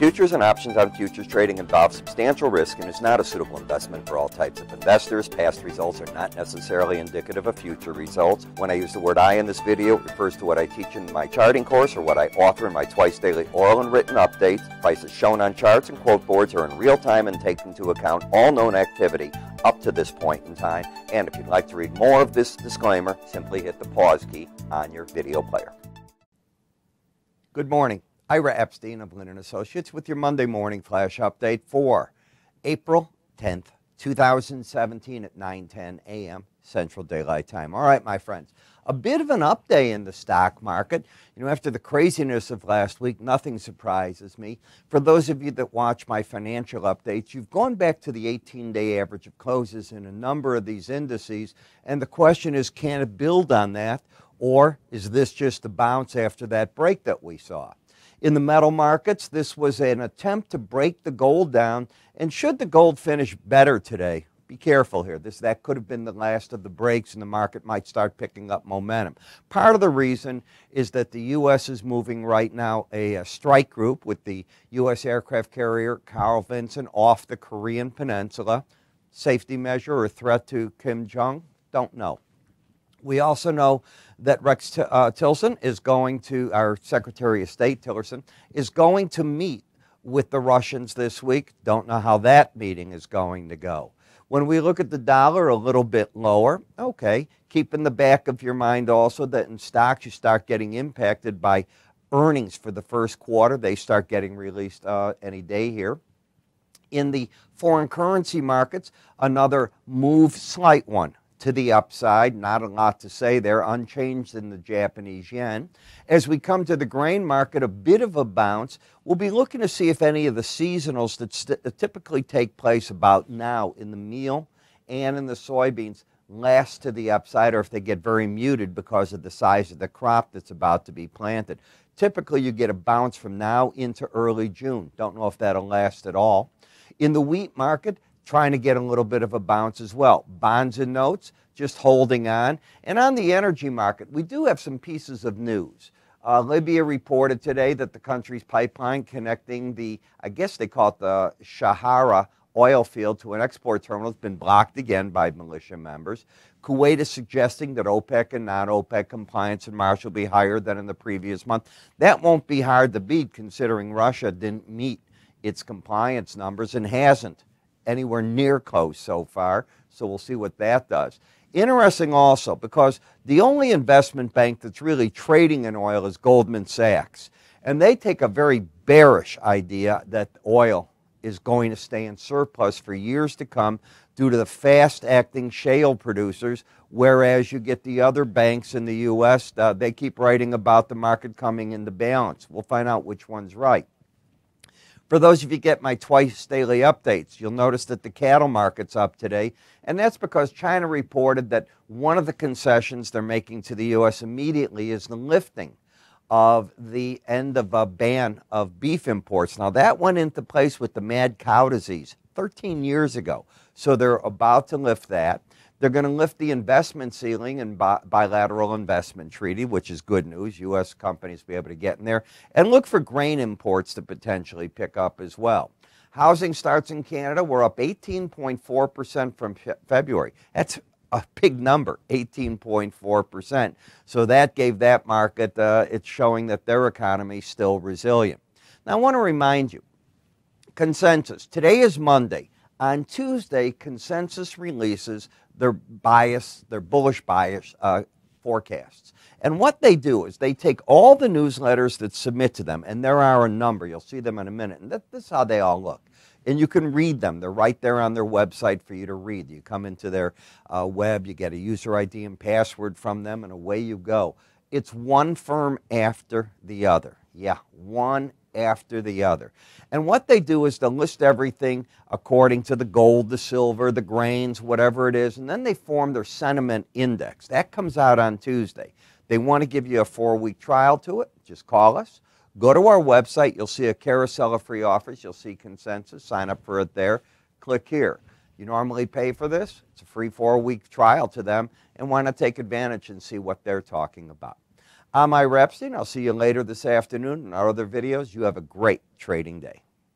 Futures and options on futures trading involve substantial risk and is not a suitable investment for all types of investors. Past results are not necessarily indicative of future results. When I use the word I in this video, it refers to what I teach in my charting course or what I author in my twice daily oral and written updates. Prices shown on charts and quote boards are in real time and take into account all known activity up to this point in time. And if you'd like to read more of this disclaimer, simply hit the pause key on your video player. Good morning. Ira Epstein of Lynn & Associates with your Monday morning flash update for April 10th, 2017 at 9:10 a.m. Central Daylight Time. All right, my friends, a bit of an update in the stock market. You know, after the craziness of last week, nothing surprises me. For those of you that watch my financial updates, you've gone back to the 18-day average of closes in a number of these indices, and the question is, can it build on that, or is this just a bounce after that break that we saw? In the metal markets, this was an attempt to break the gold down, and should the gold finish better today, be careful here. That could have been the last of the breaks, and the market might start picking up momentum. Part of the reason is that the U.S. is moving right now a strike group with the U.S. aircraft carrier Carl Vinson off the Korean Peninsula. Safety measure or threat to Kim Jong? Don't know. We also know that Rex Tillerson is going to, our Secretary of State Tillerson, is going to meet with the Russians this week. Don't know how that meeting is going to go. When we look at the dollar, a little bit lower. Okay, keep in the back of your mind also that in stocks you start getting impacted by earnings for the first quarter. They start getting released any day here. In the foreign currency markets, another move, slight one to the upside. Not a lot to say there, unchanged in the Japanese yen. As we come to the grain market, a bit of a bounce. We'll be looking to see if any of the seasonals that typically take place about now in the meal and in the soybeans last to the upside, or if they get very muted because of the size of the crop that's about to be planted. Typically, you get a bounce from now into early June. Don't know if that'll last at all. In the wheat market, trying to get a little bit of a bounce as well. Bonds and notes, just holding on. And on the energy market, we do have some pieces of news. Libya reported today that the country's pipeline connecting the, I guess they call it the Shahara oil field to an export terminal has been blocked again by militia members. Kuwait is suggesting that OPEC and non-OPEC compliance in March will be higher than in the previous month. That won't be hard to beat considering Russia didn't meet its compliance numbers and hasn't anywhere near close so far, so we'll see what that does. Interesting also, because the only investment bank that's really trading in oil is Goldman Sachs, and they take a very bearish idea that oil is going to stay in surplus for years to come due to the fast-acting shale producers, whereas you get the other banks in the U.S., they keep writing about the market coming into balance. We'll find out which one's right. For those of you who get my twice daily updates, you'll notice that the cattle market's up today, and that's because China reported that one of the concessions they're making to the U.S. immediately is the lifting of the end of a ban of beef imports. Now, that went into place with the mad cow disease 13 years ago, so they're about to lift that. They're going to lift the investment ceiling and bilateral investment treaty, which is good news. U.S. companies will be able to get in there. And look for grain imports to potentially pick up as well. Housing starts in Canada were up 18.4% from February. That's a big number, 18.4%. So that gave that market, it's showing that their economy is still resilient. Now, I want to remind you, consensus. Today is Monday. On Tuesday, consensus releases their bullish bias forecasts. And what they do is they take all the newsletters that submit to them, and there are a number. You'll see them in a minute. And this is how they all look. And you can read them. They're right there on their website for you to read. You come into their web, you get a user ID and password from them, and away you go. It's one firm after the other. Yeah, one after the other. And what they do is they'll list everything according to the gold, the silver, the grains, whatever it is, and then they form their sentiment index. That comes out on Tuesday. They want to give you a 4-week trial to it. Just call us. Go to our website. You'll see a carousel of free offers. You'll see consensus. Sign up for it there. Click here. You normally pay for this. It's a free 4-week trial to them, and why not take advantage and see what they're talking about. I'm Ira Epstein. I'll see you later this afternoon in our other videos. You have a great trading day.